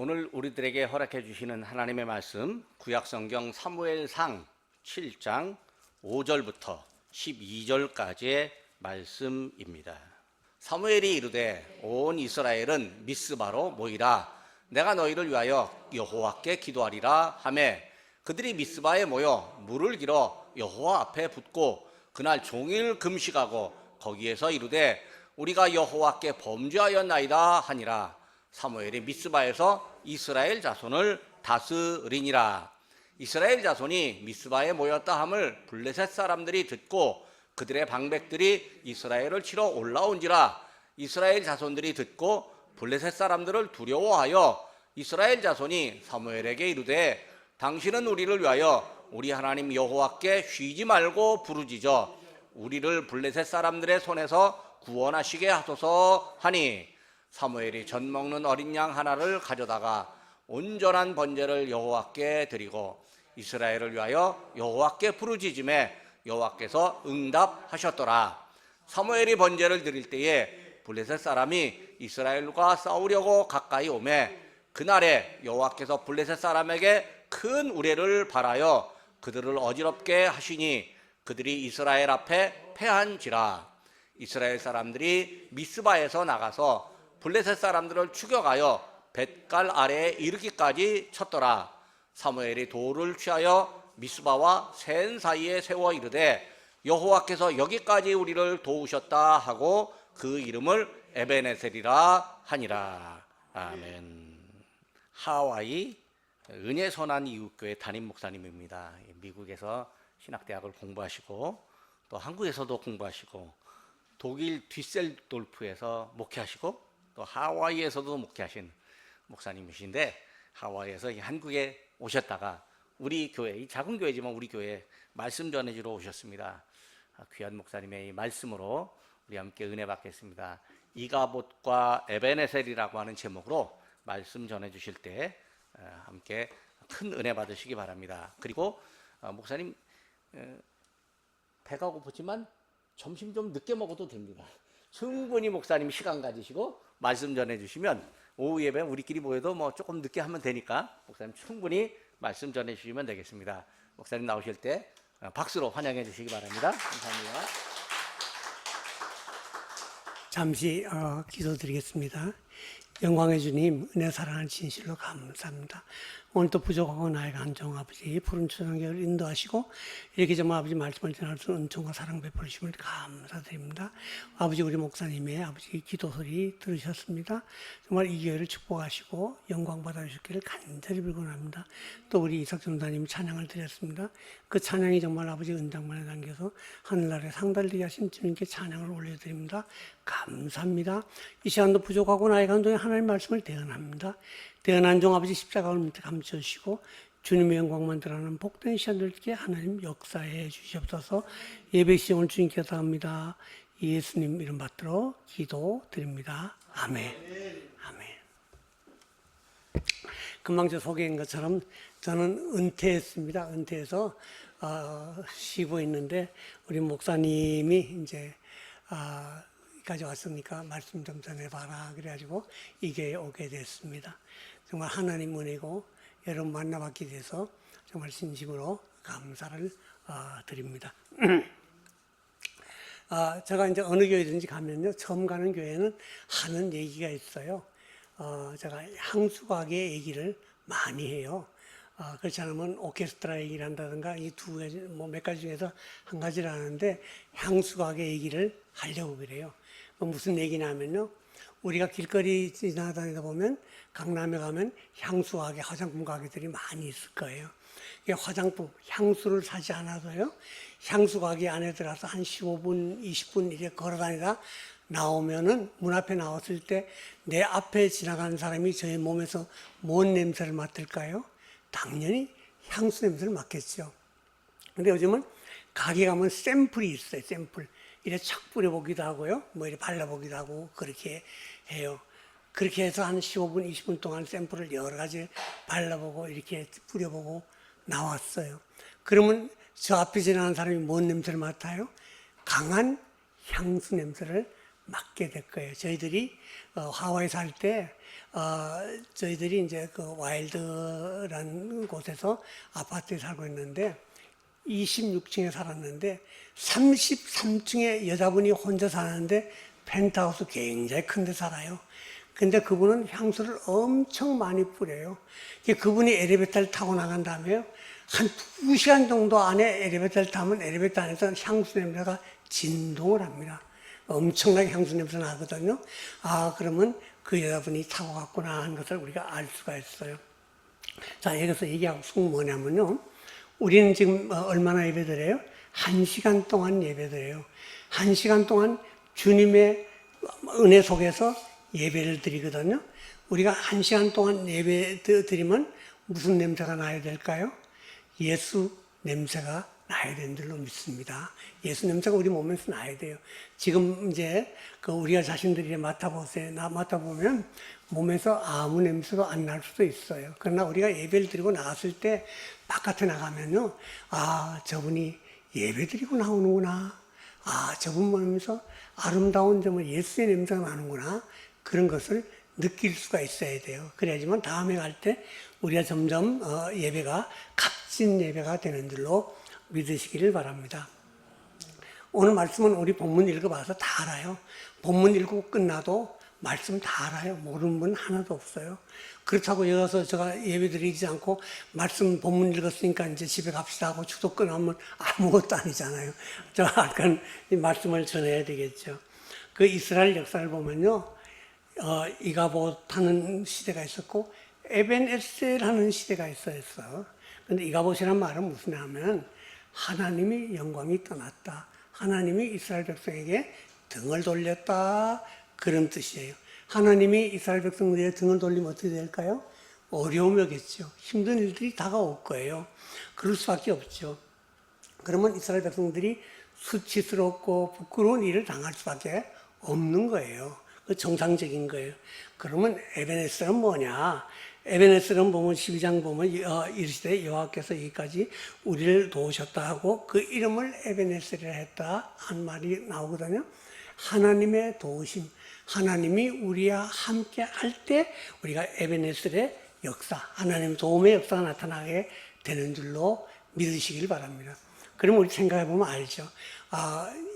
오늘 우리들에게 허락해 주시는 하나님의 말씀, 구약성경 사무엘상 7장 5절부터 12절까지의 말씀입니다. 사무엘이 이르되 온 이스라엘은 미스바로 모이라. 내가 너희를 위하여 여호와께 기도하리라 하매 그들이 미스바에 모여 물을 길어 여호와 앞에 붓고 그날 종일 금식하고 거기에서 이르되 우리가 여호와께 범죄하였나이다 하니라. 사무엘이 미스바에서 이스라엘 자손을 다스리니라. 이스라엘 자손이 미스바에 모였다 함을 블레셋 사람들이 듣고 그들의 방백들이 이스라엘을 치러 올라온지라. 이스라엘 자손들이 듣고 블레셋 사람들을 두려워하여 이스라엘 자손이 사무엘에게 이르되 당신은 우리를 위하여 우리 하나님 여호와께 쉬지 말고 부르짖어 우리를 블레셋 사람들의 손에서 구원하시게 하소서 하니 사무엘이 젖 먹는 어린 양 하나를 가져다가 온전한 번제를 여호와께 드리고 이스라엘을 위하여 여호와께 부르짖음에 여호와께서 응답하셨더라. 사무엘이 번제를 드릴 때에 블레셋 사람이 이스라엘과 싸우려고 가까이 오매 그날에 여호와께서 블레셋 사람에게 큰 우레를 발하여 그들을 어지럽게 하시니 그들이 이스라엘 앞에 패한지라. 이스라엘 사람들이 미스바에서 나가서 블레셋 사람들을 추격하여 벳갈 아래에 이르기까지 쳤더라. 사무엘이 돌을 취하여 미스바와 센 사이에 세워 이르되 여호와께서 여기까지 우리를 도우셨다 하고 그 이름을 에베네셀이라 하니라. 아멘. 하와이 은혜선한 이웃교회 담임 목사님입니다. 미국에서 신학대학을 공부하시고 또 한국에서도 공부하시고 독일 뒤셀돌프에서 목회하시고 또 하와이에서도 목회하신 목사님이신데 하와이에서 한국에 오셨다가 우리 교회, 이 작은 교회지만 우리 교회에 말씀 전해주러 오셨습니다. 귀한 목사님의 이 말씀으로 우리 함께 은혜 받겠습니다. 이가봇과 에베네셀이라고 하는 제목으로 말씀 전해주실 때 함께 큰 은혜 받으시기 바랍니다. 그리고 목사님 배가 고프지만 점심 좀 늦게 먹어도 됩니다. 충분히 목사님 시간 가지시고 말씀 전해주시면 오후 예배 우리끼리 모여도 뭐 조금 늦게 하면 되니까 목사님 충분히 말씀 전해주시면 되겠습니다. 목사님 나오실 때 박수로 환영해 주시기 바랍니다. 감사합니다. 잠시 기도드리겠습니다. 영광의 주님, 은혜 사랑하는 진실로 감사합니다. 오늘 또 부족하고 나의 간종 아버지 푸른 초장교를 인도하시고 이렇게 정말 아버지 말씀을 전할 수 있는 은총과 사랑 베풀으심을 감사드립니다. 아버지 우리 목사님의 아버지 기도 소리 들으셨습니다. 정말 이 교회를 축복하시고 영광 받아주시기를 간절히 빌곤합니다. 또 우리 이삭 전사님 찬양을 드렸습니다. 그 찬양이 정말 아버지 은장만에 담겨서 하늘나라에 상달리게 하신 주님께 찬양을 올려드립니다. 감사합니다. 이 시간도 부족하고 나의 간종에 하나님의 말씀을 대언합니다. 대언한 종 아버지 십자가를 밑에 감춰주시고 주님의 영광만 드러나는 복된 시간들께 하나님 역사해 주시옵소서. 예배 시정을 주님께 드립니다. 예수님 이름 받들어 기도드립니다. 아멘. 아멘. 금방 저 소개한 것처럼 저는 은퇴했습니다. 은퇴해서 쉬고 있는데 우리 목사님이 이제 여기까지 왔으니까 말씀 좀 전해봐라 그래가지고 이 교회에 오게 됐습니다. 정말 하나님 은혜고 여러분 만나뵙게 돼서 정말 진심으로 감사를 드립니다. 제가 이제 어느 교회든지 가면요, 처음 가는 교회는 하는 얘기가 있어요. 제가 향수과학의 얘기를 많이 해요. 그렇지 않으면 오케스트라 얘기를 한다든가 이 두 가지, 뭐 몇 가지 중에서 한 가지를 하는데 향수과학의 얘기를 하려고 그래요. 무슨 얘기냐면요, 우리가 길거리 지나다니다 보면 강남에 가면 향수가게, 화장품 가게들이 많이 있을 거예요. 화장품, 향수를 사지 않아도요, 향수 가게 안에 들어가서 한 15분, 20분 이렇게 걸어 다니다 나오면은 문 앞에 나왔을 때 내 앞에 지나가는 사람이 저의 몸에서 뭔 냄새를 맡을까요? 당연히 향수 냄새를 맡겠죠. 근데 요즘은 가게 가면 샘플이 있어요, 샘플. 이래 착 뿌려보기도 하고요, 뭐 이래 발라보기도 하고 그렇게 해요. 그렇게 해서 한 15분, 20분 동안 샘플을 여러 가지 발라보고 이렇게 뿌려보고 나왔어요. 그러면 저 앞에 지나가는 사람이 뭔 냄새를 맡아요? 강한 향수 냄새를 맡게 될 거예요. 저희들이 하와이 살 때 저희들이 이제 그 와일드라는 곳에서 아파트에 살고 있는데 26층에 살았는데 33층에 여자분이 혼자 사는데 펜트하우스 굉장히 큰 데 살아요. 근데 그분은 향수를 엄청 많이 뿌려요. 그분이 엘리베이터를 타고 나간 다음에요. 한 2시간 정도 안에 엘리베이터를 타면 엘리베이터 안에서 향수 냄새가 진동을 합니다. 엄청나게 향수 냄새 나거든요. 그러면 그 여자분이 타고 갔구나 하는 것을 우리가 알 수가 있어요. 자, 여기서 얘기하고 싶은 건 뭐냐면요. 우리는 지금 얼마나 예배드려요? 1시간 동안 예배드려요. 1시간 동안 주님의 은혜 속에서 예배를 드리거든요. 우리가 1시간 동안 예배 드리면 무슨 냄새가 나야 될까요? 예수 냄새가 나야 되는 줄로 믿습니다. 예수 냄새가 우리 몸에서 나야 돼요. 지금 이제 우리가 자신들이 맡아보면 몸에서 아무 냄새도 안 날 수도 있어요. 그러나 우리가 예배를 드리고 나왔을 때 바깥에 나가면요. 저분이 예배 드리고 나오는구나. 저분 몸에서 아름다운 점을 예수의 냄새가 나는구나. 그런 것을 느낄 수가 있어야 돼요. 그래야지만 다음에 갈 때 우리가 점점 예배가 값진 예배가 되는 줄로 믿으시기를 바랍니다. 오늘 말씀은 우리 본문 읽어봐서 다 알아요. 본문 읽고 끝나도 말씀 다 알아요. 모르는 분 하나도 없어요. 그렇다고 여기서 제가 예배 드리지 않고 말씀 본문 읽었으니까 이제 집에 갑시다 하고 주도 끊으면 아무것도 아니잖아요. 제가 약간 이 말씀을 전해야 되겠죠. 그 이스라엘 역사를 보면요. 이가봇 하는 시대가 있었고 에벤에셀 하는 시대가 있었어. 근데 이가봇이라는 말은 무슨 하면 하나님의 영광이 떠났다. 하나님이 이스라엘 백성에게 등을 돌렸다. 그런 뜻이에요. 하나님이 이스라엘 백성들에게 등을 돌리면 어떻게 될까요? 어려움이 오겠죠. 힘든 일들이 다가올 거예요. 그럴 수밖에 없죠. 그러면 이스라엘 백성들이 수치스럽고 부끄러운 일을 당할 수밖에 없는 거예요. 그 정상적인 거예요. 그러면 에벤에셀은 뭐냐? 에벤에셀은 보면 12장 보면 이르시되 여호와께서 여기까지 우리를 도우셨다 하고 그 이름을 에벤에셀이라 했다 한 말이 나오거든요. 하나님의 도우심, 하나님이 우리와 함께 할 때 우리가 에벤에셀의 역사, 하나님의 도움의 역사가 나타나게 되는 줄로 믿으시길 바랍니다. 그럼 우리 생각해 보면 알죠.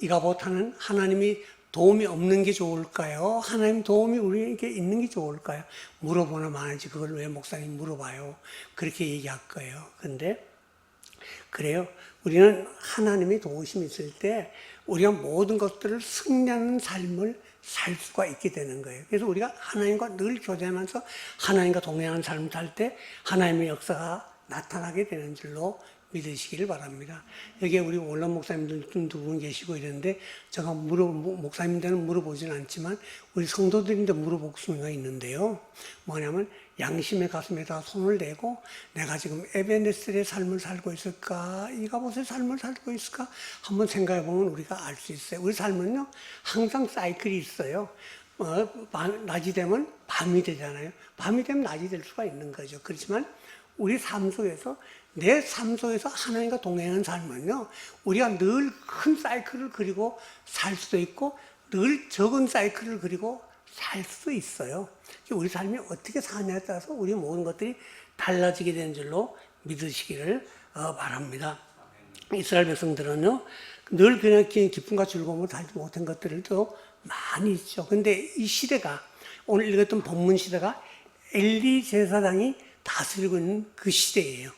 이가봇하는 하나님이 도움이 없는 게 좋을까요? 하나님 도움이 우리에게 있는 게 좋을까요? 물어보나 마나지 그걸 왜 목사님 물어봐요? 그렇게 얘기할 거예요. 근데 그래요. 우리는 하나님의 도우심이 있을 때 우리가 모든 것들을 승리하는 삶을 살 수가 있게 되는 거예요. 그래서 우리가 하나님과 늘 교제하면서 하나님과 동행하는 삶을 살 때 하나님의 역사가 나타나게 되는 줄로 믿으시기를 바랍니다. 여기에 우리 원로 목사님들 두 분 계시고 이런데 제가 목사님들은 물어보지는 않지만 우리 성도들인데 물어볼 수가 있는데요. 뭐냐면 양심의 가슴에다 손을 대고 내가 지금 에벤에셀의 삶을 살고 있을까? 이가봇의 삶을 살고 있을까? 한번 생각해 보면 우리가 알 수 있어요. 우리 삶은요 항상 사이클이 있어요. 낮이 되면 밤이 되잖아요. 밤이 되면 낮이 될 수가 있는 거죠. 그렇지만 우리 삶 속에서 내 삶 속에서 하나님과 동행하는 삶은요 우리가 늘 큰 사이클을 그리고 살 수도 있고 늘 적은 사이클을 그리고 살 수도 있어요. 우리 삶이 어떻게 사냐에 따라서 우리 모든 것들이 달라지게 되는 줄로 믿으시기를 바랍니다. 이스라엘 백성들은요 늘 그냥 기쁨과 즐거움을 달지 못한 것들도 많이 있죠. 근데 이 시대가 오늘 읽었던 본문 시대가 엘리 제사장이 다스리고 있는 그 시대예요.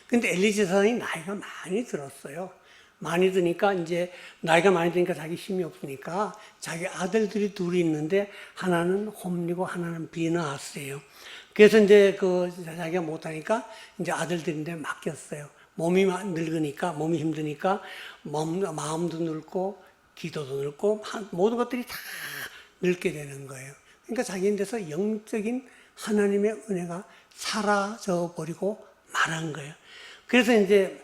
근데 엘리 제사장이 나이가 많이 들었어요. 많이 드니까 이제 나이가 많이 드니까 자기 힘이 없으니까 자기 아들들이 둘이 있는데 하나는 홈리고 하나는 비느하스예요. 그래서 이제 자기가 못하니까 이제 아들들인데 맡겼어요. 몸이 늙으니까 몸이 힘드니까 마음도 늙고 기도도 늙고 모든 것들이 다 늙게 되는 거예요. 그러니까 자기한테서 영적인 하나님의 은혜가 사라져 버리고 말한 거예요. 그래서 이제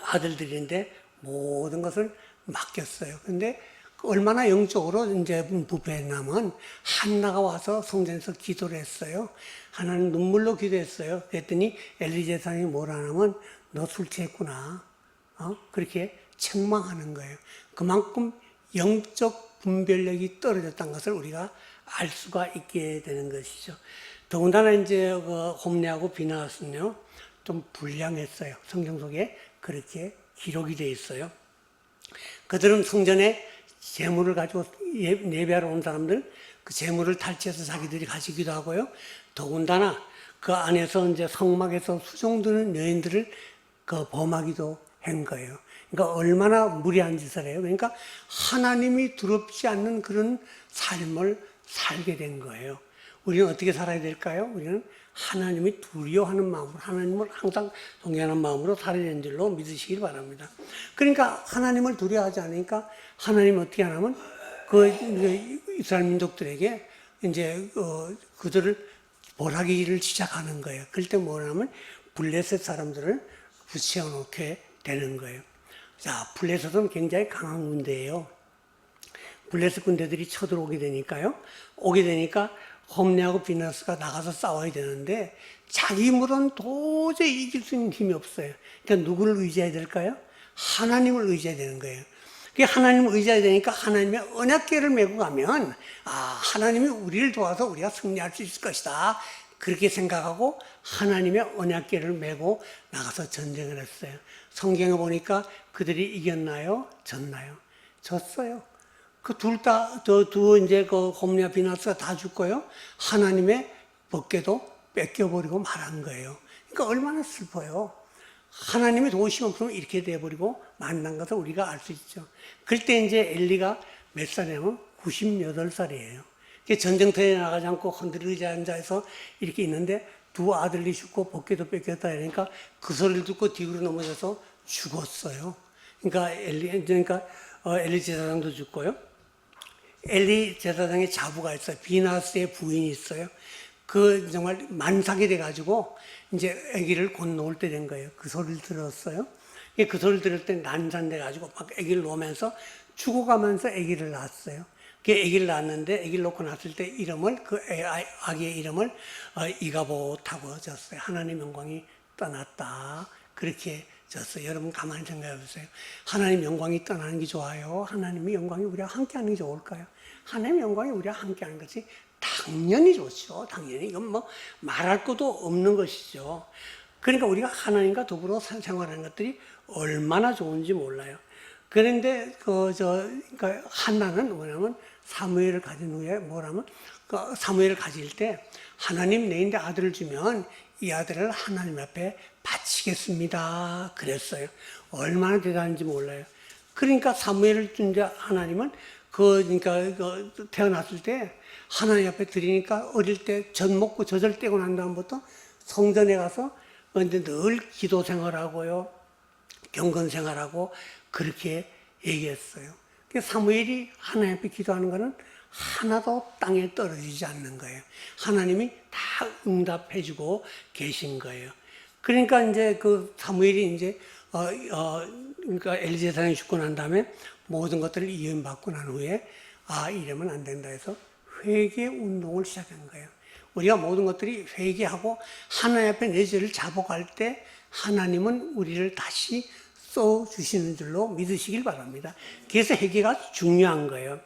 아들들인데 모든 것을 맡겼어요. 근데 얼마나 영적으로 이제 부패했냐면 한나가 와서 성전에서 기도를 했어요. 하나는 눈물로 기도했어요. 그랬더니 엘리 제사장이 뭐라 하냐면 너 술 취했구나. 그렇게 책망하는 거예요. 그만큼 영적 분별력이 떨어졌다는 것을 우리가 알 수가 있게 되는 것이죠. 더군다나 이제 그 홈리하고 비나스는요, 좀 불량했어요. 성경 속에 그렇게 기록이 되어 있어요. 그들은 성전에 재물을 가지고 예배하러 온 사람들, 그 재물을 탈취해서 자기들이 가지기도 하고요. 더군다나 그 안에서 이제 성막에서 수종드는 여인들을 그 범하기도 한 거예요. 그러니까 얼마나 무리한 짓을 해요. 그러니까 하나님이 두렵지 않는 그런 삶을 살게 된 거예요. 우리는 어떻게 살아야 될까요? 우리는 하나님이 두려워하는 마음으로, 하나님을 항상 동의하는 마음으로 살아야 되는 줄로 믿으시길 바랍니다. 그러니까 하나님을 두려워하지 않으니까 하나님은 어떻게 하냐면 그 이스라엘 민족들에게 이제 그들을 벌하기를 시작하는 거예요. 그럴 때 뭐냐면 블레셋 사람들을 붙여 놓게 되는 거예요. 자, 블레셋은 굉장히 강한 군대예요. 블레셋 군대들이 쳐들어오게 되니까요. 오게 되니까 홈리하고 비나스가 나가서 싸워야 되는데 자기 힘으로는 도저히 이길 수 있는 힘이 없어요. 그러니까 누구를 의지해야 될까요? 하나님을 의지해야 되는 거예요. 하나님을 의지해야 되니까 하나님의 언약궤를 메고 가면 하나님이 우리를 도와서 우리가 승리할 수 있을 것이다. 그렇게 생각하고 하나님의 언약궤를 메고 나가서 전쟁을 했어요. 성경에 보니까 그들이 이겼나요? 졌나요? 졌어요. 그 이제 그 홈리와 비나스가 다 죽고요. 하나님의 법궤도 뺏겨버리고 말한 거예요. 그러니까 얼마나 슬퍼요. 하나님의 도우심 없으면 이렇게 돼버리고 만난 것을 우리가 알 수 있죠. 그때 이제 엘리가 몇 살이냐면 98살이에요. 전쟁터에 나가지 않고 흔들리지 앉아서 이렇게 있는데 두 아들이 죽고 법궤도 뺏겼다 그러니까 그 소리를 듣고 뒤로 넘어져서 죽었어요. 그러니까 엘리 제사장도 죽고요. 엘리 제사장의 자부가 있어요. 비나스의 부인이 있어요. 그 정말 만삭이 돼가지고 이제 아기를 곧 놓을 때 된 거예요. 그 소리를 들었어요. 그 소리를 들을 때 난산돼가지고 막 아기를 놓으면서 죽어가면서 아기를 낳았어요. 그 아기를 낳았는데 아기를 놓고 났을 때 이름을 그 아기의 이름을 이가봇하고 졌어요. 하나님 영광이 떠났다. 그렇게 졌어요. 여러분 가만히 생각해 보세요. 하나님 영광이 떠나는 게 좋아요? 하나님의 영광이 우리와 함께하는 게 좋을까요? 하나님의 영광이 우리와 함께하는 것이 당연히 좋죠. 당연히 이건 뭐 말할 것도 없는 것이죠. 그러니까 우리가 하나님과 더불어 생활하는 것들이 얼마나 좋은지 몰라요. 그런데 그러니까 한나는 뭐냐면 사무엘을 가진 후에 뭐라면 그 사무엘을 가질 때 하나님 내인데 아들을 주면 이 아들을 하나님 앞에 바치겠습니다. 그랬어요. 얼마나 대단한지 몰라요. 그러니까 사무엘을 준 하나님은 그러니까 태어났을 때 하나님 앞에 드리니까 어릴 때 젖 먹고 젖을 떼고 난 다음부터 성전에 가서 근데 늘 기도 생활하고요, 경건 생활하고 그렇게 얘기했어요. 사무엘이 하나님 앞에 기도하는 거는 하나도 땅에 떨어지지 않는 거예요. 하나님이 다 응답해주고 계신 거예요. 그러니까 이제 그 사무엘이 이제 그러니까 엘리 제사장이 죽고 난 다음에 모든 것들을 이음받고 난 후에 이러면 안 된다 해서 회개 운동을 시작한 거예요. 우리가 모든 것들이 회개하고 하나님 앞에 내 죄를 자복할 때 하나님은 우리를 다시 써주시는 줄로 믿으시길 바랍니다. 그래서 회개가 중요한 거예요.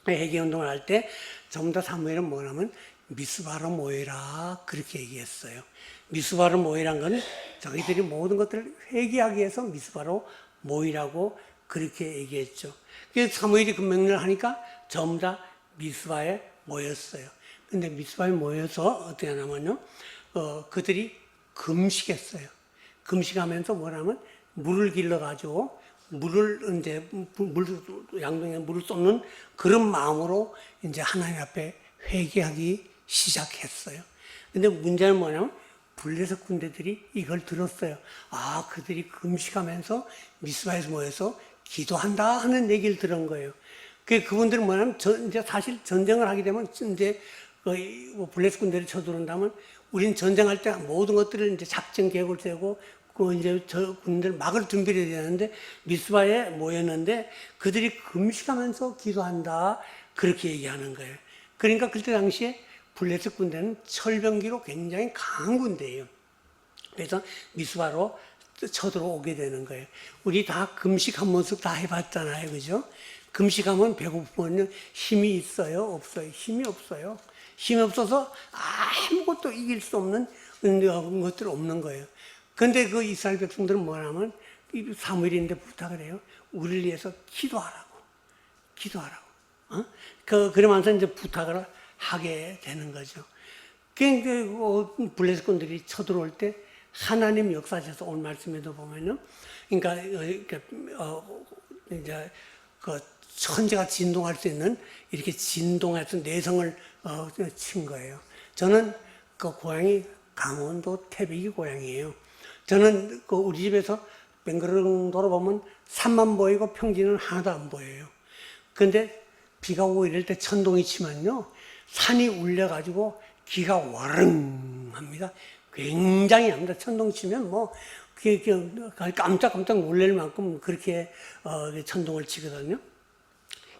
회개 운동을 할 때 전부 다 사무엘은 뭐냐면 미스바로 모여라 그렇게 얘기했어요. 미스바로 모이란 건 저희들이 모든 것들을 회개하기 위해서 미스바로 모이라고 그렇게 얘기했죠. 그래서 사무엘이 그 명령을 하니까 전부 다 미스바에 모였어요. 근데 미스바에 모여서 어떻게 하냐면요, 그들이 금식했어요. 금식하면서 뭐냐면 물을 길러가지고 물을 이제 양동이에 물을 쏟는 그런 마음으로 이제 하나님 앞에 회개하기 시작했어요. 근데 문제는 뭐냐면 블레셋 군대들이 이걸 들었어요. 그들이 금식하면서 미스바에서 모여서 기도한다 하는 얘기를 들은 거예요. 그분들은 뭐냐면 이제 사실 전쟁을 하게 되면 이제 블레셋 군대를 쳐들어온다면 우리는 전쟁할 때 모든 것들을 이제 작전 계획을 세우고 이제 저 군대를 막을 준비를 해야 되는데 미스바에 모였는데 그들이 금식하면서 기도한다 그렇게 얘기하는 거예요. 그러니까 그때 당시에 블레셋 군대는 철병기로 굉장히 강한 군대예요. 그래서 미스바로 쳐들어오게 되는 거예요. 우리 다 금식 한 번씩 다 해봤잖아요, 그죠? 금식하면 배고프면 힘이 있어요? 없어요? 힘이 없어요. 힘이 없어서 아무것도 이길 수 없는 것들 없는 거예요. 근데 그 이스라엘 백성들은 뭐냐면 사무엘인데 부탁을 해요. 우리를 위해서 기도하라고. 기도하라고. 그러면서 이제 부탁을 하게 되는 거죠. 그러니까 블레셋군들이 쳐들어올 때 하나님 역사에서 오늘 말씀에도 보면요. 그러니까 이제 그 천지가 진동할 수 있는 이렇게 진동해서 내성을 친 거예요. 저는 그 고향이 강원도 태백이 고향이에요. 저는 그 우리 집에서 뱅그릉 돌아보면 산만 보이고 평지는 하나도 안 보여요. 근데 비가 오고 이럴 때 천둥이 치면요. 산이 울려가지고 기가 와릉 합니다. 굉장히 합니다. 천둥 치면 뭐 깜짝깜짝 놀랄 만큼 그렇게 천둥을 치거든요.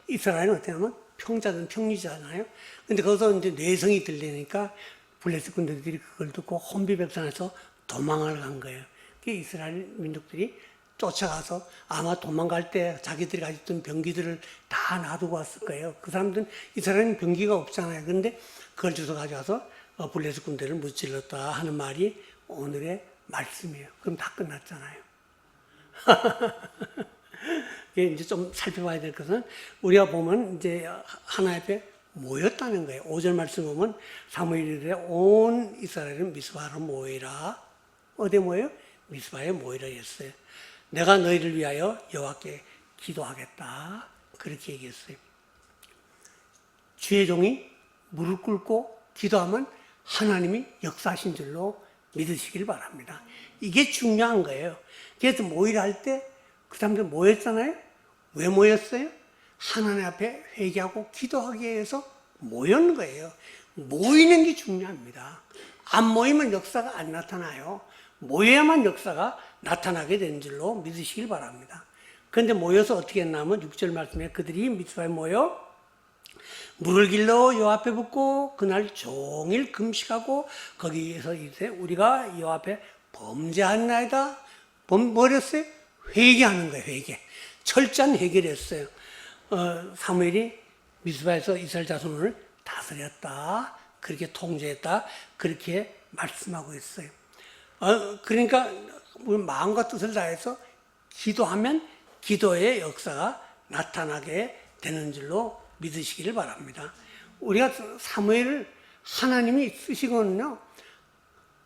이스라엘은 어떻게 하면 평자든 평리잖아요. 근데 거기서 이제 내성이 들리니까 블레셋 군대들이 그걸 듣고 혼비백산해서 도망을 간 거예요. 그 이스라엘 민족들이 쫓아가서 아마 도망갈 때 자기들이 가지고 있던 병기들을 다 놔두고 왔을 거예요. 그 사람들은 이스라엘은 병기가 없잖아요. 그런데 그걸 주워 가져와서 블레셋 군대를 무찔렀다 하는 말이 오늘의 말씀이에요. 그럼 다 끝났잖아요. 이제 좀 살펴봐야 될 것은 우리가 보면 이제 하나님 앞에 모였다는 거예요. 5절 말씀 보면 사무엘이 이르되 온 이스라엘은 미스바로 모이라. 어디에 모여요? 미스바에 모이라 했어요. 내가 너희를 위하여 여호와께 기도하겠다. 그렇게 얘기했어요. 주의 종이 무릎 꿇고 기도하면 하나님이 역사하신 줄로 믿으시길 바랍니다. 이게 중요한 거예요. 그래서 모이라 할 때 그 사람들 모였잖아요. 왜 모였어요? 하나님 앞에 회개하고 기도하기 위해서 모였는 거예요. 모이는 게 중요합니다. 안 모이면 역사가 안 나타나요. 모여야만 역사가 나타나게 되는 줄로 믿으시길 바랍니다. 그런데 모여서 어떻게 했냐면 6절 말씀에 그들이 미스바에 모여 물을 길러 여호와 앞에 붓고 그날 종일 금식하고 거기에서 이제 우리가 여호와 앞에 범죄하나이다. 뭐랬어요? 회개하는 거예요. 회개. 철저한 회개를 했어요. 사무엘이 미스바에서 이스라엘 자손을 다스렸다. 그렇게 통제했다. 그렇게 말씀하고 있어요. 그러니까 우리 마음과 뜻을 다해서 기도하면 기도의 역사가 나타나게 되는 줄로 믿으시기를 바랍니다. 우리가 사무엘을 하나님이 쓰시거든요.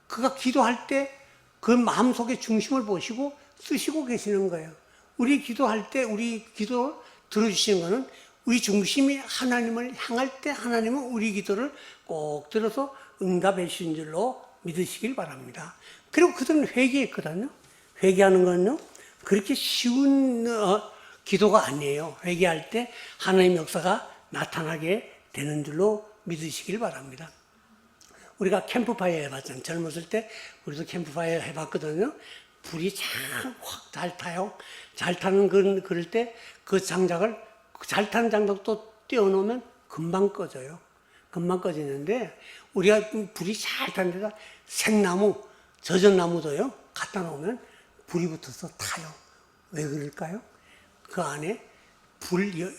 그가 기도할 때 그 마음속의 중심을 보시고 쓰시고 계시는 거예요. 우리 기도할 때 우리 기도 들어주시는 거는 우리 중심이 하나님을 향할 때 하나님은 우리 기도를 꼭 들어서 응답해 주신 줄로 믿으시길 바랍니다. 그리고 그들은 회개했거든요. 회개하는 건요 그렇게 쉬운 기도가 아니에요. 회개할 때 하나님의 역사가 나타나게 되는 줄로 믿으시길 바랍니다. 우리가 캠프파이어 해봤잖아요. 젊었을 때 우리도 캠프파이어 해봤거든요. 불이 참 확 잘 타요. 잘 타는 그럴 때 그 장작을 잘 타는 장작도 띄워놓으면 금방 꺼져요. 금방 꺼지는데 우리가 불이 잘 타는 데다 생나무, 저전나무도요. 갖다 놓으면 불이 붙어서 타요. 왜 그럴까요? 그 안에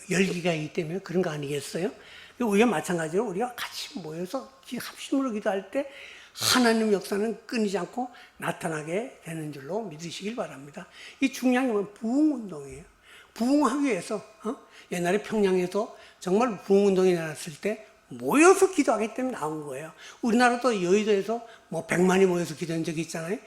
열기가 있기 때문에 그런 거 아니겠어요? 우리가 마찬가지로 우리가 같이 모여서 합심으로 기도할 때 하나님 역사는 끊이지 않고 나타나게 되는 줄로 믿으시길 바랍니다. 이 중요한 건 부흥운동이에요. 부흥하기 위해서 옛날에 평양에서 정말 부흥운동이 일어났을 때 모여서 기도하기 때문에 나온 거예요. 우리나라도 여의도에서 뭐 100만이 모여서 기도한 적이 있잖아요.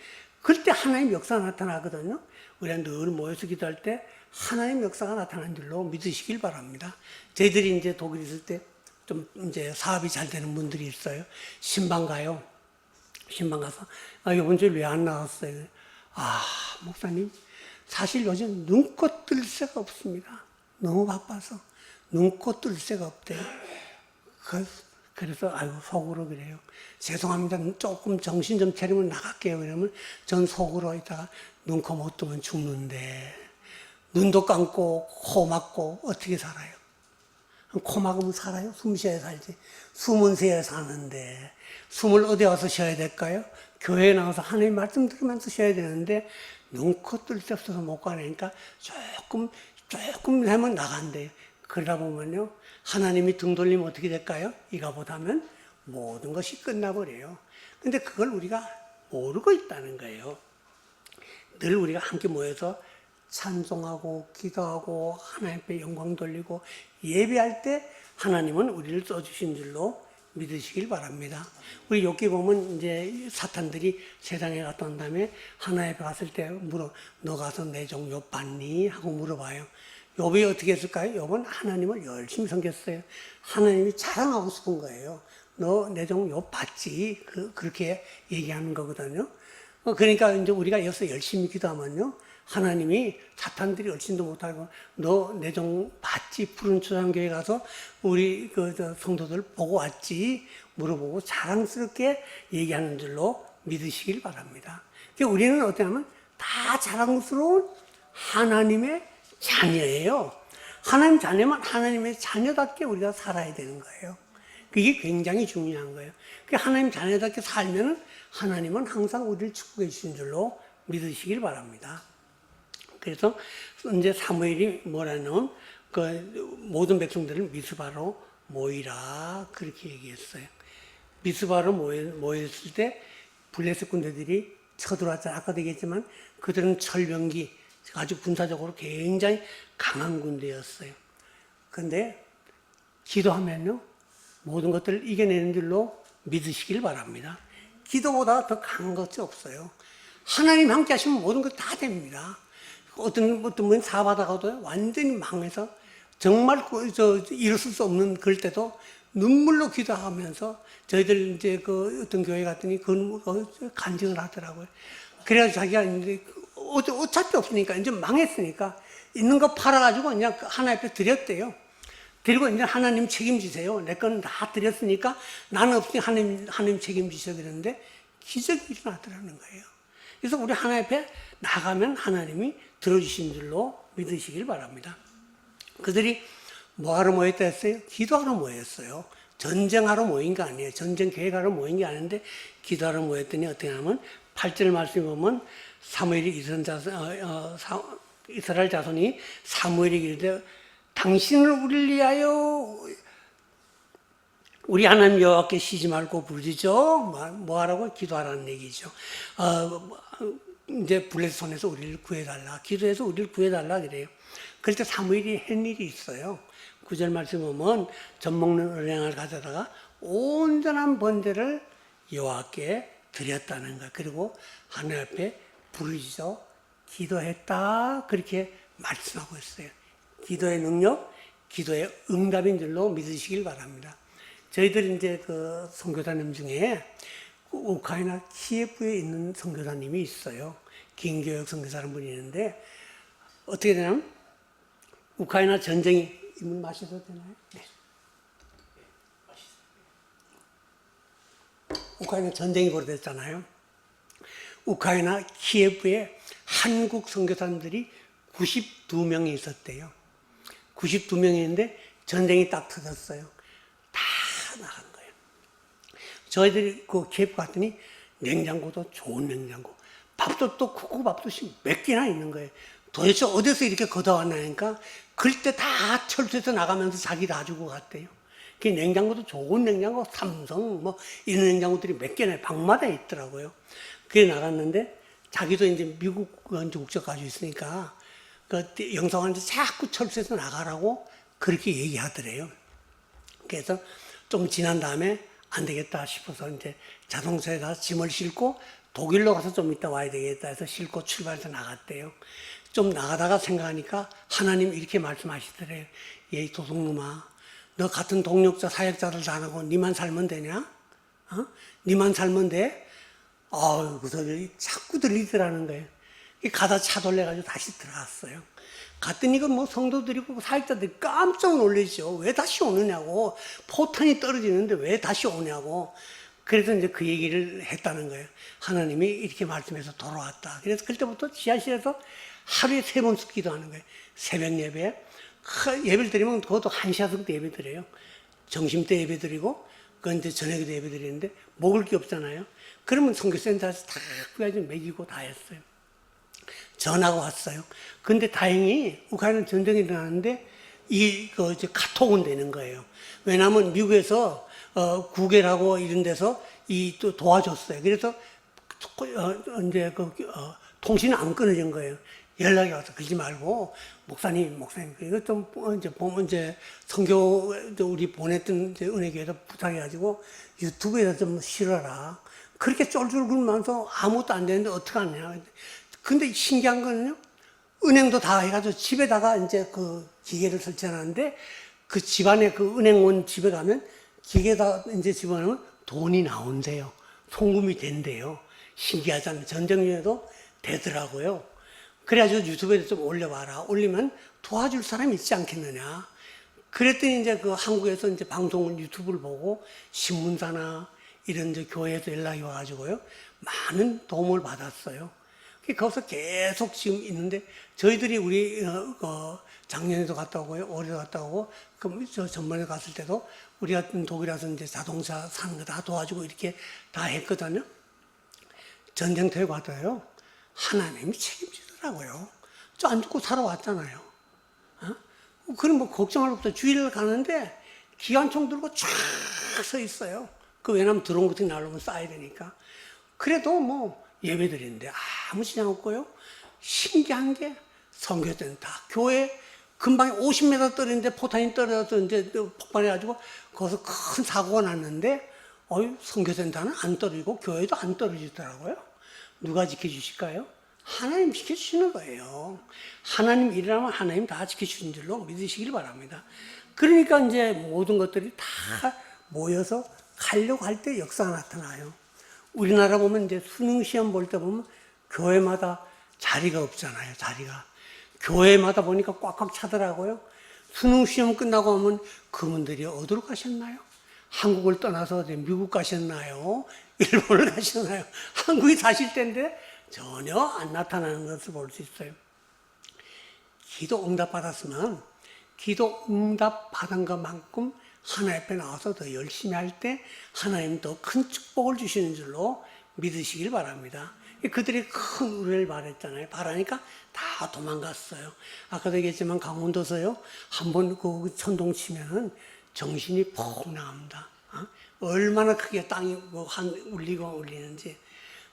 그럴 때 하나님 역사가 나타나거든요. 우리가 늘 모여서 기도할 때 하나님 역사가 나타나는 줄로 믿으시길 바랍니다. 저희들이 이제 독일에 있을 때 좀 이제 사업이 잘 되는 분들이 있어요. 신방 가요. 신방 가서 이번 주에 왜 안 나왔어요? 목사님 사실 요즘 눈꽃 뜰 새가 없습니다. 너무 바빠서 눈꽃 뜰 새가 없대요. 그래서 속으로 그래요. 죄송합니다. 조금 정신 좀 차리면 나갈게요. 그러면 전 속으로 있다가 눈코 못 뜨면 죽는데 눈도 감고 코 막고 어떻게 살아요? 코 막으면 살아요? 숨 쉬어야 살지. 숨은 쉬어야 사는데 숨을 어디 와서 쉬어야 될까요? 교회에 나와서 하나님 말씀 들으면서 쉬어야 되는데 눈코 뜰 새 없어서 못 가니까 조금 하면 나간대요. 그러다 보면요, 하나님이 등 돌리면 어떻게 될까요? 이가 보다면 모든 것이 끝나버려요. 근데 그걸 우리가 모르고 있다는 거예요. 늘 우리가 함께 모여서 찬송하고 기도하고 하나님 앞에 영광 돌리고 예배할 때 하나님은 우리를 써주신 줄로 믿으시길 바랍니다. 우리 욥기 보면 이제 사탄들이 세상에 갔다 온 다음에 하나님 앞에 갔을 때 너 가서 내 종 욥 봤니? 하고 물어봐요. 욥이 어떻게 했을까요? 욥은 하나님을 열심히 섬겼어요. 하나님이 자랑하고 싶은 거예요. 너 내 종 욥 봤지? 그렇게 얘기하는 거거든요. 그러니까 이제 우리가 여기서 열심히 기도하면요, 하나님이 사탄들이 얼씬도 못하고 너 내 종 봤지? 푸른 초장교회 가서 우리 성도들 보고 왔지? 물어보고 자랑스럽게 얘기하는 줄로 믿으시길 바랍니다. 그러니까 우리는 어떠냐면 다 자랑스러운 하나님의 자녀예요. 하나님 자녀만 하나님의 자녀답게 우리가 살아야 되는 거예요. 그게 굉장히 중요한 거예요. 하나님 자녀답게 살면 하나님은 항상 우리를 축복해 주신 줄로 믿으시길 바랍니다. 그래서 이제 사무엘이 뭐라냐면 모든 백성들을 미스바로 모이라 그렇게 얘기했어요. 미스바로 모였을 때 블레셋 군대들이 쳐들어왔잖아요. 아까도 얘기했지만 그들은 철병기 아주 군사적으로 굉장히 강한 군대였어요. 그런데 기도하면요, 모든 것들을 이겨내는 줄로 믿으시길 바랍니다. 기도보다 더 강한 것이 없어요. 하나님 함께 하시면 모든 것 다 됩니다. 어떤 분이 사바다가도 완전히 망해서 정말 일어설 수 없는 그럴 때도 눈물로 기도하면서 저희들 이제 어떤 교회 갔더니 간증을 하더라고요. 그래서 자기가 이제 어차피 없으니까 이제 망했으니까 있는 거 팔아가지고 그냥 하나님 앞에 드렸대요. 그리고 이제 하나님 책임지세요. 내 건 다 드렸으니까 나는 없으니 하나님 책임지셔야 되는데 기적이 일어나더라는 거예요. 그래서 우리 하나님 앞에 나가면 하나님이 들어주신 줄로 믿으시길 바랍니다. 그들이 뭐하러 모였다 했어요? 기도하러 모였어요. 전쟁하러 모인 거 아니에요. 전쟁 계획하러 모인 게 아닌데 기도하러 모였더니 어떻게 하면 8절 말씀 보면 이스라엘 자손이 사무엘에게 이르되 당신을 우리를 위하여 우리 하나님 여호와께 쉬지 말고 부르짖어 뭐하라고? 기도하라는 얘기죠. 이제 블레셋 손에서 우리를 구해달라, 기도해서 우리를 구해달라 그래요. 그럴 때 사무엘이 한 일이 있어요. 9절 말씀 보면 젖 먹는 은행을 가져다가 온전한 번제를 여호와께 드렸다는 거. 그리고 하나님 앞에 부르짖어 기도했다 그렇게 말씀하고 있어요. 기도의 능력, 기도의 응답인 줄로 믿으시길 바랍니다. 저희들 이제 선교사님 중에 우크라이나 키예프에 있는 선교사님이 있어요. 김교혁 선교사라는 분이 있는데 어떻게 되냐면 우크라이나 전쟁이 이물 마셔도 되나요? 네. 우크라이나 전쟁이 벌어졌잖아요. 우크라이나 키예프에 한국 선교사님들이 92명이 있었대요. 92명이 있는데 전쟁이 딱 터졌어요. 다 나간 거예요. 저희들이 키예프 갔더니 냉장고도 좋은 냉장고, 밥도 또 국밥솥이 몇 개나 있는 거예요. 도대체 어디서 이렇게 걷어왔나니까 그때 다 철수해서 나가면서 자기 다 주고 갔대요. 그 냉장고도 좋은 냉장고, 삼성 이런 냉장고들이 몇 개나 방마다 있더라고요. 그게 나갔는데 자기도 이제 미국 국적 가지고 있으니까 영성한테 자꾸 철수해서 나가라고 그렇게 얘기하더래요. 그래서 좀 지난 다음에 안 되겠다 싶어서 이제 자동차에 가서 짐을 싣고 독일로 가서 좀 이따 와야 되겠다 해서 싣고 출발해서 나갔대요. 좀 나가다가 생각하니까 하나님 이렇게 말씀하시더래요. 이 도둑놈아, 너 같은 동력자 사역자들 다 하고 니만 살면 되냐? 니만 살면 돼? 그 소리 자꾸 들리더라는 거예요. 가다 차 돌려가지고 다시 들어갔어요. 갔더니 성도들이고 사역자들이 깜짝 놀라죠. 왜 다시 오느냐고. 포탄이 떨어지는데 왜 다시 오냐고. 그래서 이제 그 얘기를 했다는 거예요. 하나님이 이렇게 말씀해서 돌아왔다. 그래서 그때부터 지하실에서 하루에 3번씩 기도하는 거예요. 새벽 예배. 예배를 드리면 그것도 1시간부터 예배 드려요. 점심 때 예배 드리고, 그건 이제 저녁에도 예배 드리는데, 먹을 게 없잖아요. 그러면 선교센터에서 다 구해가지고 먹이고 다 했어요. 전화가 왔어요. 근데 다행히 우크라이나 전쟁이 일어나는데 이제 카톡은 되는 거예요. 왜냐하면 미국에서 구글하고 이런 데서 또 도와줬어요. 그래서 이제 통신이 안 끊어진 거예요. 연락이 와서 그러지 말고 목사님 이거 좀 이제 보면 이제 선교 우리 보냈던 이제 은혜교회에서 부탁해가지고 유튜브에서 좀 실어라. 그렇게 쫄쫄 굴면서 아무것도 안 되는데 어떻게 하냐. 근데 신기한 거는요. 은행도 다 해가지고 집에다가 이제 그 기계를 설치하는데 그 집안에 그 은행원 집에 가면 기계에다 이제 집어넣으면 돈이 나온대요. 송금이 된대요. 신기하잖아요. 전쟁 중에도 되더라고요. 그래가지고 유튜브에 좀 올려봐라. 올리면 도와줄 사람이 있지 않겠느냐. 그랬더니 이제 그 한국에서 이제 방송을 유튜브를 보고 신문사나 이런 이제 교회에서 연락이 와가지고요. 많은 도움을 받았어요. 거기서 계속 지금 있는데 저희들이 우리 작년에도 갔다 오고요. 올해도 갔다 오고 저 전번에 갔을 때도 우리 같은 독일에서 이제 자동차 사는 거 다 도와주고 이렇게 다 했거든요. 전쟁터에 가도요. 하나님이 책임지더라고요. 저 안 죽고 살아왔잖아요. 그럼 뭐 걱정할 없어. 주일을 가는데 기관총 들고 쫙 서 있어요. 왜냐면 드론 같은 게 날라오면 쏴야 되니까. 그래도 뭐 예배 드리는데 아무 지장 없고요. 신기한 게 선교센터. 교회 금방 50m 떨어지는데 포탄이 떨어져서 이제 폭발해가지고 거기서 큰 사고가 났는데 선교센터는 안 떨어지고 교회도 안 떨어지더라고요. 누가 지켜주실까요? 하나님 지켜주시는 거예요. 하나님 일이라면 하나님 다 지켜주시는 줄로 믿으시길 바랍니다. 그러니까 이제 모든 것들이 다 모여서 가려고 할 때 역사가 나타나요. 우리나라 보면 이제 수능 시험 볼 때 보면 교회마다 자리가 없잖아요. 자리가. 교회마다 보니까 꽉꽉 차더라고요. 수능 시험 끝나고 하면 그분들이 어디로 가셨나요? 한국을 떠나서 미국 가셨나요? 일본을 가셨나요? 한국에 사실 때인데 전혀 안 나타나는 것을 볼 수 있어요. 기도 응답 받았으면 기도 응답 받은 것만큼 하나님 앞에 나와서 더 열심히 할 때 하나님 더 큰 축복을 주시는 줄로 믿으시길 바랍니다. 그들이 큰 우려를 바랬잖아요. 바라니까 다 도망갔어요. 아까도 얘기했지만 강원도서요. 한번 그 천둥 치면은 정신이 폭 나갑니다. 얼마나 크게 땅이 울리는지.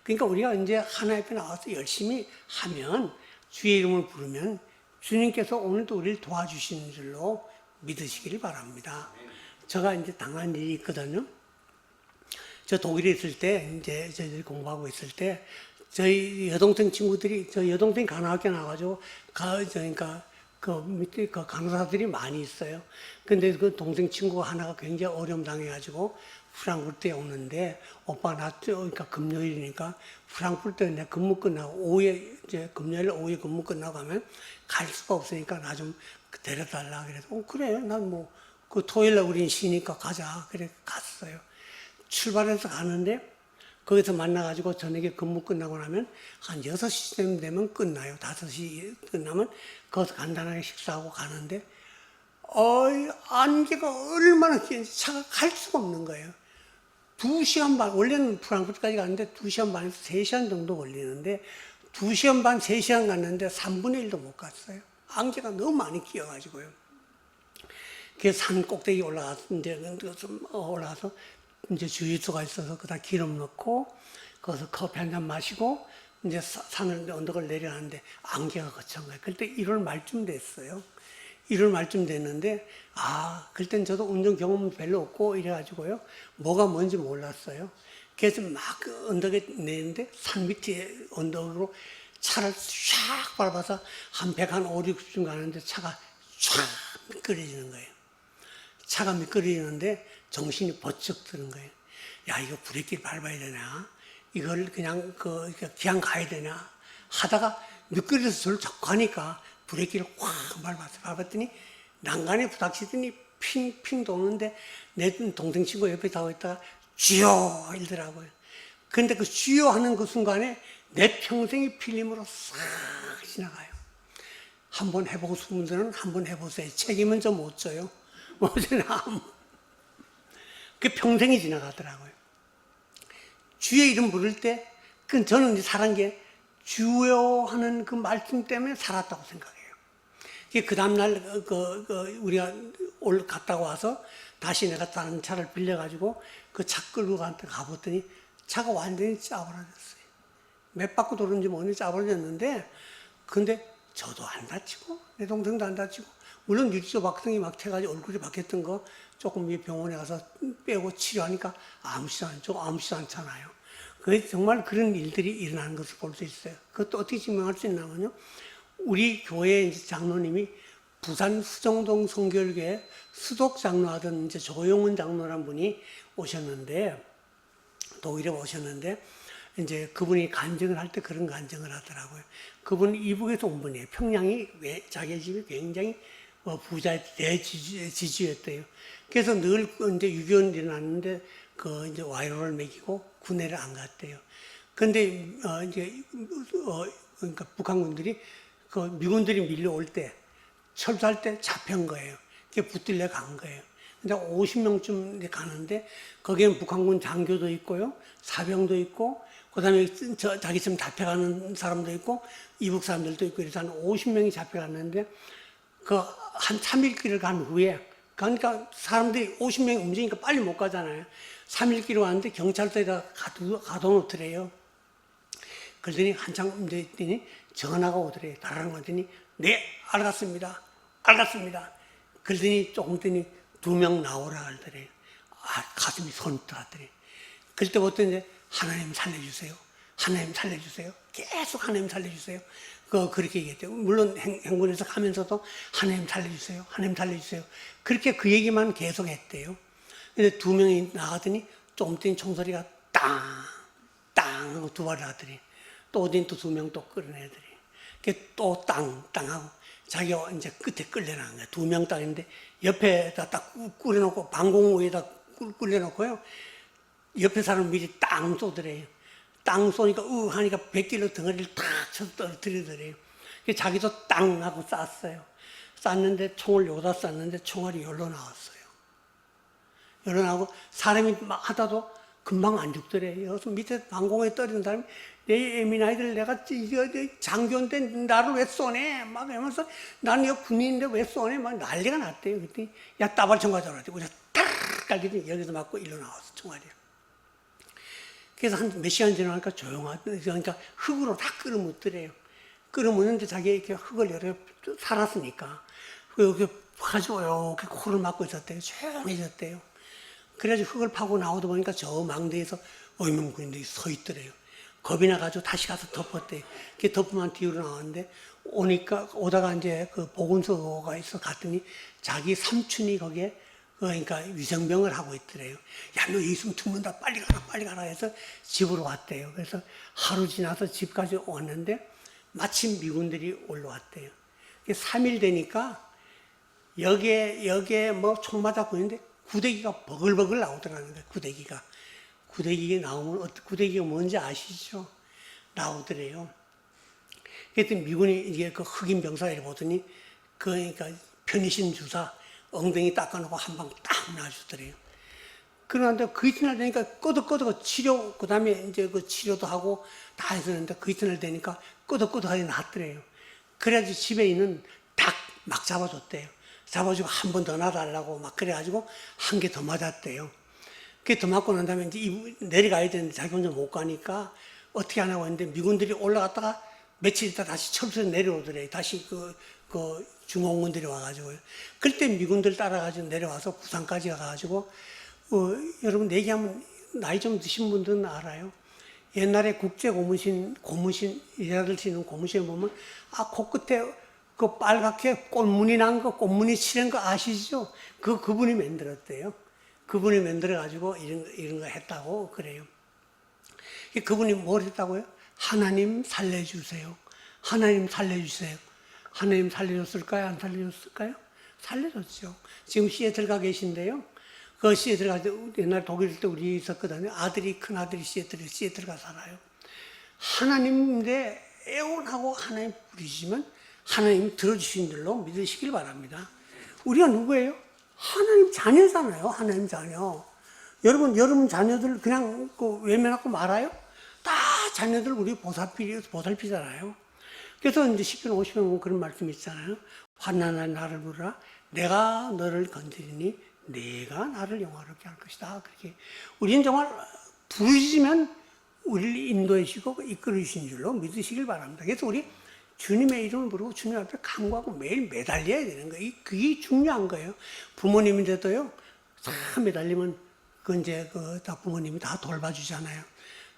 그러니까 우리가 이제 하나님 앞에 나와서 열심히 하면 주의 이름을 부르면 주님께서 오늘도 우리를 도와주시는 줄로 믿으시길 바랍니다. 제가 이제 당한 일이 있거든요. 저 독일에 있을 때, 이제 저희들이 공부하고 있을 때, 저희 여동생 친구들이, 저 여동생이 간호학교 나와가지고, 그러니까 그 밑에 그 간호사들이 많이 있어요. 근데 그 동생 친구가 하나가 굉장히 어려움 당해가지고, 프랑크푸르트에 오는데, 오빠 그러니까 금요일이니까, 프랑크푸르트에 내 근무 끝나고, 오후에, 이제 금요일 오후에 근무 끝나고 하면 갈 수가 없으니까 나 좀 데려달라. 그래서, 그래. 난 뭐, 그 토요일날 우린 쉬니까 가자. 그래 갔어요. 출발해서 가는데 거기서 만나가지고 저녁에 근무 끝나고 나면 한 6시쯤 되면 끝나요. 5시 끝나면 거기서 간단하게 식사하고 가는데 안개가 얼마나 긴지 차가 갈 수가 없는 거예요. 2시간 반, 원래는 프랑크푸르트까지 가는데 2시간 반에서 3시간 정도 걸리는데 2시간 반, 3시간 갔는데 3분의 1도 못 갔어요. 안개가 너무 많이 끼어가지고요. 그 산 꼭대기 올라가서 이제 주유소가 있어서 그다 기름 넣고 거기서 커피 한 잔 마시고 이제 산을 언덕을 내려가는데 안개가 거친 거예요. 그때 1월 말쯤 됐어요. 1월 말쯤 됐는데 그땐 저도 운전 경험은 별로 없고 이래가지고요. 뭐가 뭔지 몰랐어요. 그래서 막 언덕에 내는데 산 밑에 언덕으로 차를 샥 밟아서 한 5, 60쯤 가는데 차가 쫙 미끄러지는 거예요. 차가 미끄러지는데 정신이 번쩍 드는 거예요. 야, 이거 브레이크를 밟아야 되나? 이걸 그냥 그냥 가야 되나? 하다가 미끄러져서 저를 자꾸 가니까 브레이크를 확 밟았더니 난간에 부닥치더니 핑핑 도는데 내 동생 친구 옆에 타고 있다가 주여 이러더라고요. 근데 그 주여 하는 그 순간에 내 평생이 필름으로 싹 지나가요. 한번 해보고 싶은 분들은 한번 해보세요. 책임은 좀 못 져요. 그 평생이 지나가더라고요. 주의 이름 부를 때, 저는 살은 게 주여 하는 그 말씀 때문에 살았다고 생각해요. 그 다음날 우리가 갔다가 와서 다시 내가 다른 차를 빌려가지고 그 차 끌고 가봤더니 차가 완전히 짜버려졌어요. 몇 바퀴 도는지 모르는지 짜버려졌는데, 근데 저도 안 다치고 내 동생도 안 다치고, 물론 유리조 박통이 막 태가지고 얼굴이 박혔던 거 조금 병원에 가서 빼고 치료하니까 아무렇지도 않잖아요. 그 정말 그런 일들이 일어나는 것을 볼 수 있어요. 그것도 어떻게 증명할 수 있냐면요, 우리 교회 이제 장로님이 부산 수정동 성결교회 수독 장로하던 이제 조용훈 장로란 분이 오셨는데, 독일에 오셨는데, 이제 그분이 간증을 할 때 그런 간증을 하더라고요. 그분 이북에서 온 분이에요. 평양이 자기 집이 굉장히 부자의 대지주였대요. 그래서 늘 이제 6.25 일어났는데 그 이제 와이로를 먹이고 군대를 안 갔대요. 근데 그러니까 북한군들이 그 미군들이 밀려올 때 철수할 때 잡힌 거예요. 그게 붙들려 간 거예요. 근데 50명쯤 가는데 거기에는 북한군 장교도 있고요, 사병도 있고, 그다음에 자기처럼 잡혀가는 사람도 있고, 이북 사람들도 있고, 그래서 한 50명이 잡혀갔는데 그 한 3일 길을 간 후에, 그러니까 사람들이 50명이 움직이니까 빨리 못 가잖아요. 3일 길을 왔는데 경찰서에다 가둬놓더래요. 그러더니 한참 움직였더니 전화가 오더래요. 다른 거더니 네, 알겠습니다. 그러더니 조금 있더니 2명 나오라 하더래요. 가슴이 손떠하더래요. 그때부터 이제 하나님 살려주세요. 계속 하나님 살려주세요. 그렇게 얘기했대요. 물론 행군에서 가면서도 하나님 살려주세요. 그렇게 그 얘기만 계속 했대요. 근데 2명이 나가더니 조금 있더니 총소리가 땅 하고 2발을 하더니 또 어딘 또 2명 또 끌어내더니 또 땅 하고 자기가 이제 끝에 끌려나간 거야. 2명 땅인데 옆에다 딱 끌어놓고 방공 위에다 끌려놓고요. 옆에 사람 미리 땅 쏘더래요. 땅 쏘니까 하니까 100kg 덩어리를 탁 쳐서 떨어뜨리더래요. 자기도 땅 하고 쐈는데 총을 여기다 쐈는데 총알이 열로 나왔어요. 열로 나오고 사람이 막 하다도 금방 안 죽더래요. 여기서 밑에 방공에 떨어진 사람이 내 애미나이들 내가 장교인데 나를 왜 쏘네? 막 이러면서 나는 여기 군인인데 왜 쏘네? 막 난리가 났대요. 그랬더니 야 따발총 가져라. 우리가 탁 깔더니 여기서 맞고 일로 나왔어 총알이. 그래서 한 몇 시간 지나니까 조용하다. 그러니까 흙으로 다 끌어묻더래요. 끌어묻는데 자기 이렇게 흙을 여러 살았으니까 이렇게 가지고 이렇게 코를 막고 있었대요. 조용해졌대요. 그래가지고 흙을 파고 나오다 보니까 저 망대에서 어이명군인들이 서 있더래요. 겁이 나가지고 다시 가서 덮었대요. 그 덮으면 뒤로 나왔는데 오다가 이제 그 보건소가 있어 갔더니 자기 삼촌이 거기에 그러니까 위생병을 하고 있더래요. 야, 너 여기 있으면 죽는다. 빨리 가라 해서 집으로 왔대요. 그래서 하루 지나서 집까지 왔는데 마침 미군들이 올라왔대요. 3일 되니까 여기에 뭐 총 맞았고 있는데 구데기가 버글버글 나오더라는 거예요. 구데기가 나오면 구데기가 뭔지 아시죠? 나오더래요. 그랬더니 미군이 이게 그 흑인 병사를 보더니 그러니까 편의심 주사 엉덩이 닦아놓고 한 방 딱 놔주더래요. 그런데 그 이튿날 되니까 끄덕끄덕 치료, 그 다음에 이제 그 치료도 하고 다 했었는데 그 이튿날 되니까 끄덕끄덕하게 낫더래요. 그래가지고 집에 있는 닭 막 잡아줬대요. 잡아주고 한 번 더 놔달라고 막 그래가지고 한 개 더 맞았대요. 그게 더 맞고 난 다음에 이제 내려가야 되는데 자기 혼자 못 가니까 어떻게 하냐고 했는데 미군들이 올라갔다가 며칠 있다 다시 철수에 내려오더래요. 다시 그 중공군들이 와가지고요. 그때 미군들 따라가지고 내려와서 부산까지 가가지고 여러분 얘기하면 나이 좀 드신 분들은 알아요. 옛날에 국제 고무신 여자들 신는 고무신 보면 코끝에 그 빨갛게 꽃무늬 난 거, 꽃무늬 칠한 거 아시죠? 그분이 만들었대요. 그분이 만들어가지고 이런 거 했다고 그래요. 그분이 뭘 했다고요? 하나님 살려주세요. 하나님 살려줬을까요? 안 살려줬을까요? 살려줬죠. 지금 시애틀 가 계신데요. 그 시애틀 가서 옛날 독일 때 우리 있었거든요. 큰 아들이 시애틀 가 살아요. 하나님인데 애원하고 하나님 부르시면 하나님 들어주신 줄로 믿으시길 바랍니다. 우리가 누구예요? 하나님 자녀잖아요. 하나님 자녀. 여러분 자녀들 그냥 외면하고 말아요? 다 자녀들 우리 보살피잖아요. 그래서 이제 10편 50편 그런 말씀이 있잖아요. 환난 날 나를 부르라. 내가 너를 건드리니 내가 나를 영화롭게 할 것이다. 그렇게 우리는 정말 부르시면 우리를 인도해 주시고 이끌어 주신 줄로 믿으시길 바랍니다. 그래서 우리 주님의 이름을 부르고 주님 앞에 간구하고 매일 매달려야 되는 거예요. 그게 중요한 거예요. 부모님인데도요, 다 매달리면 그 이제 다 부모님이 다 돌봐주잖아요.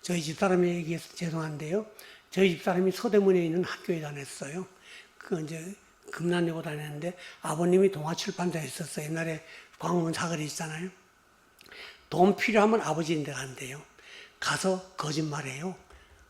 저희 집사람이 얘기해서 죄송한데요. 저희 집사람이 서대문에 있는 학교에 다녔어요. 그 이제 금난내고 다녔는데 아버님이 동아출판사에 있었어요. 옛날에 광화문 사거리 있잖아요. 돈 필요하면 아버지인데 간대요. 가서 거짓말해요.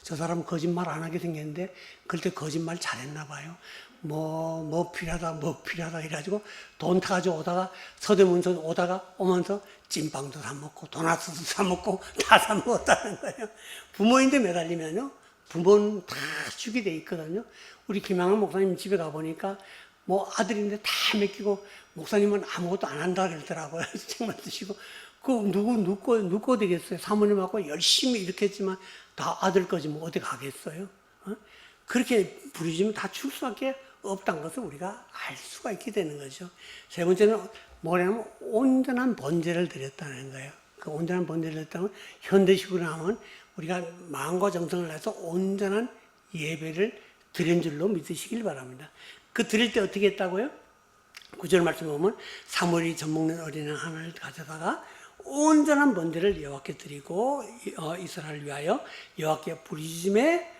저 사람 거짓말 안 하게 생겼는데 그때 거짓말 잘했나 봐요. 뭐 필요하다 이래가지고 돈 타가지고 오다가 서대문서 오다가 오면서 찐빵도 사 먹고 도넛도 사 먹고 다 사 먹었다는 거예요. 부모인데 매달리면요, 부모는 다 주게 돼 있거든요. 우리 김양은 목사님 집에 가보니까 뭐 아들인데 다 맡기고 목사님은 아무것도 안 한다 그러더라고요. 책만 드시고. 그 누구 거 되겠어요? 사모님하고 열심히 이렇게 했지만 다 아들 거지 뭐 어디 가겠어요? 그렇게 부르짖으면 다 줄 수밖에 없다는 것을 우리가 알 수가 있게 되는 거죠. 세 번째는 뭐냐면 온전한 번제를 드렸다는 거예요. 그 온전한 번제를 드렸다면 현대식으로 하면 우리가 마음과 정성을 다해서 온전한 예배를 드린 줄로 믿으시길 바랍니다. 그 드릴 때 어떻게 했다고요? 9절 말씀 보면 사무엘이 젖먹는 어린애 하나를 가져다가 온전한 번제를 여호와께 드리고 이스라엘을 위하여 여호와께 부르짖음에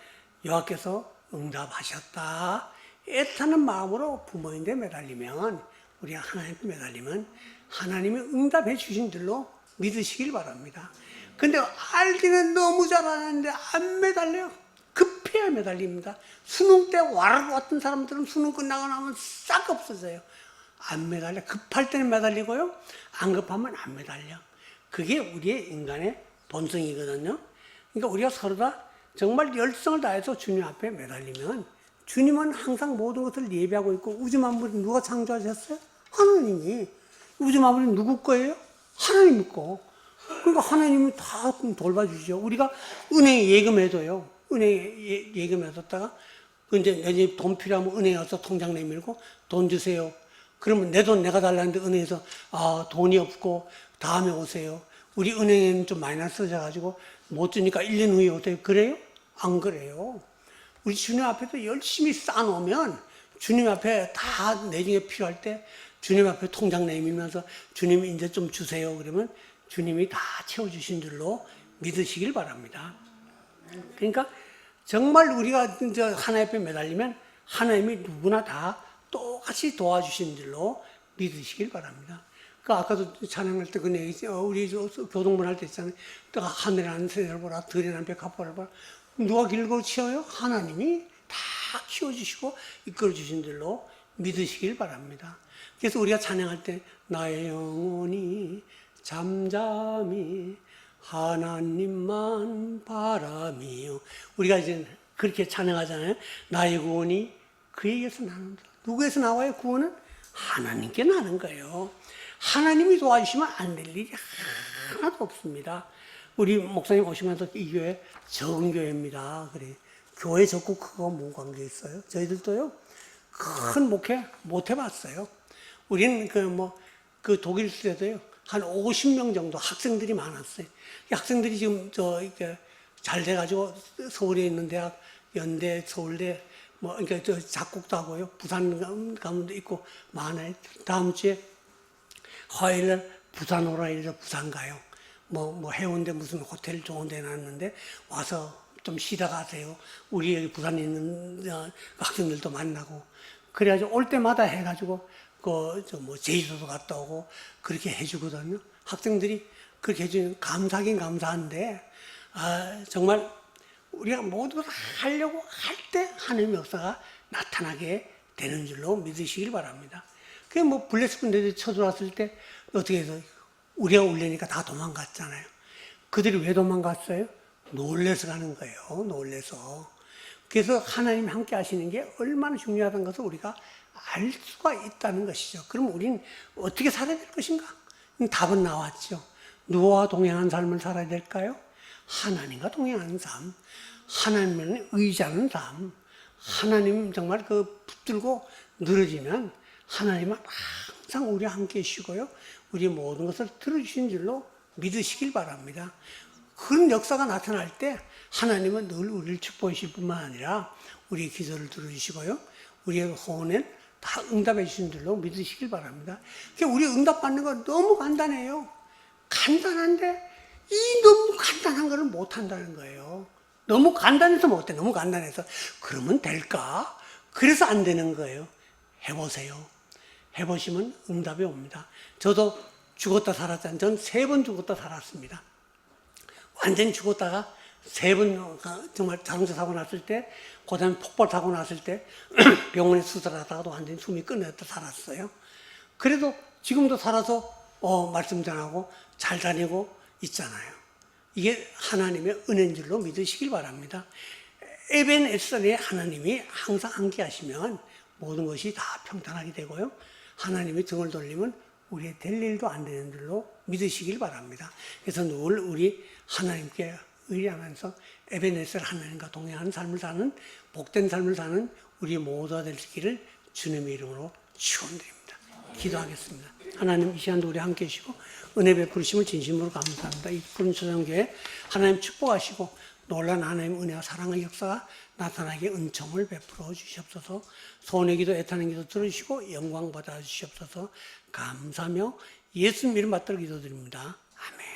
여호와께서 응답하셨다. 애타는 마음으로 부모인데 매달리면, 우리가 하나님께 매달리면 하나님이 응답해 주신 줄로 믿으시길 바랍니다. 근데 알기는 너무 잘하는데 안 매달려요. 급해야 매달립니다. 수능 때 와르르 왔던 사람들은 수능 끝나고 나면 싹 없어져요. 안 매달려. 급할 때는 매달리고요, 안 급하면 안 매달려. 그게 우리의 인간의 본성이거든요. 그러니까 우리가 서로 다 정말 열성을 다해서 주님 앞에 매달리면, 주님은 항상 모든 것을 예비하고 있고, 우주 만물이 누가 창조하셨어요? 하나님이. 우주 만물이 누구 거예요? 하나님 거. 그러니까 하나님이 다 돌봐주시죠. 우리가 은행에 예금해도요, 은행에 예금해뒀다가 이제 내 집 돈 필요하면 은행에 와서 통장 내밀고 돈 주세요. 그러면 내 돈 내가 달라는데 은행에서 돈이 없고 다음에 오세요. 우리 은행에는 좀 마이너스져가지고 못 주니까 1년 후에 오세요. 그래요? 안 그래요. 우리 주님 앞에서 열심히 쌓아놓으면 주님 앞에 다 나중에 필요할 때 주님 앞에 통장 내밀면서 주님 이제 좀 주세요. 그러면 주님이 다 채워주신 줄로 믿으시길 바랍니다. 그러니까 정말 우리가 하나님 앞에 매달리면 하나님이 누구나 다 똑같이 도와주신 줄로 믿으시길 바랍니다. 그 아까도 찬양할 때 그 얘기, 우리 교동문 할 때 있잖아요. 또 하늘에 난 새를 보라, 들에 난 백합화를 보라. 누가 길고 치워요? 하나님이 다 키워주시고 이끌어주신 줄로 믿으시길 바랍니다. 그래서 우리가 찬양할 때 나의 영혼이 잠잠히 하나님만 바라미요. 우리가 이제 그렇게 찬양하잖아요. 나의 구원이 그에게서 나는다. 누구에서 나와요? 구원은 하나님께 나는 거예요. 하나님이 도와주시면 안 될 일이 하나도 없습니다. 우리 목사님 오시면서 이 교회 적은 교회입니다. 그래. 교회 적고 크고 뭔 관계 있어요? 저희들도요, 큰 목회 못 해봤어요. 우리는 그 독일 시대도요, 한 50명 정도 학생들이 많았어요. 이 학생들이 지금 이렇게 잘 돼가지고 서울에 있는 대학, 연대, 서울대, 그러니까 작곡도 하고요. 부산 가문도 있고 많아요. 다음 주에 화요일날 부산 오라 이래서 부산 가요. 해운대 무슨 호텔 좋은 데 놨는데 와서 좀 쉬다 가세요. 우리 여기 부산에 있는 학생들도 만나고. 그래가지고 올 때마다 해가지고 제주도도 갔다 오고 그렇게 해주거든요. 학생들이 그렇게 해주면 감사하긴 감사한데, 정말 우리가 모두 다 하려고 할 때 하나님의 역사가 나타나게 되는 줄로 믿으시길 바랍니다. 그게 블레스분들이 쳐들어왔을 때 어떻게 해서 우리가 울리니까 다 도망갔잖아요. 그들이 왜 도망갔어요? 놀래서 가는 거예요. 놀래서. 그래서 하나님이 함께 하시는 게 얼마나 중요하다는 것을 우리가 알 수가 있다는 것이죠. 그럼 우리는 어떻게 살아야 될 것인가? 답은 나왔죠. 누구와 동행한 삶을 살아야 될까요? 하나님과 동행하는 삶, 하나님을 의지하는 삶. 하나님 정말 붙들고 늘어지면 하나님은 항상 우리와 함께 계시고요. 우리 모든 것을 들어주신 줄로 믿으시길 바랍니다. 그런 역사가 나타날 때 하나님은 늘 우리를 축복하실 뿐만 아니라 우리의 기도를 들어주시고요. 우리의 호언에 다 응답해 주신 줄로 믿으시길 바랍니다. 우리 응답받는 건 너무 간단해요. 간단한데 이 너무 간단한 거를 못한다는 거예요. 너무 간단해서 못해. 너무 간단해서 그러면 될까? 그래서 안 되는 거예요. 해보세요. 해보시면 응답이 옵니다. 저도 죽었다 살았잖아요. 전 3번 죽었다 살았습니다. 완전히 죽었다가 3번 정말 자동차 사고 났을 때, 그 다음에 폭발 사고 났을 때 병원에 수술하다가도 완전히 숨이 끊어졌다 살았어요. 그래도 지금도 살아서 말씀 전하고 잘 다니고 있잖아요. 이게 하나님의 은혜인 줄로 믿으시길 바랍니다. 에벤에셀의 하나님이 항상 함께 하시면 모든 것이 다 평탄하게 되고요. 하나님이 등을 돌리면 우리의 될 일도 안 되는 줄로 믿으시길 바랍니다. 그래서 늘 우리 하나님께 의뢰하면서 에벤에셀 하나님과 동행하는 삶을 사는 복된 삶을 사는 우리 모두가 될 수 있기를 주님의 이름으로 축원드립니다. 기도하겠습니다. 하나님 이 시간도 우리 함께 계시고 은혜 베푸심을 진심으로 감사합니다. 이 푸른 초장교회 하나님 축복하시고 놀라운 하나님 은혜와 사랑의 역사가 나타나게 은총을 베풀어 주시옵소서. 소원의 기도 애타는 기도 들으시고 영광 받아 주시옵소서. 감사하며 예수님 이름 받들어 기도드립니다. 아멘.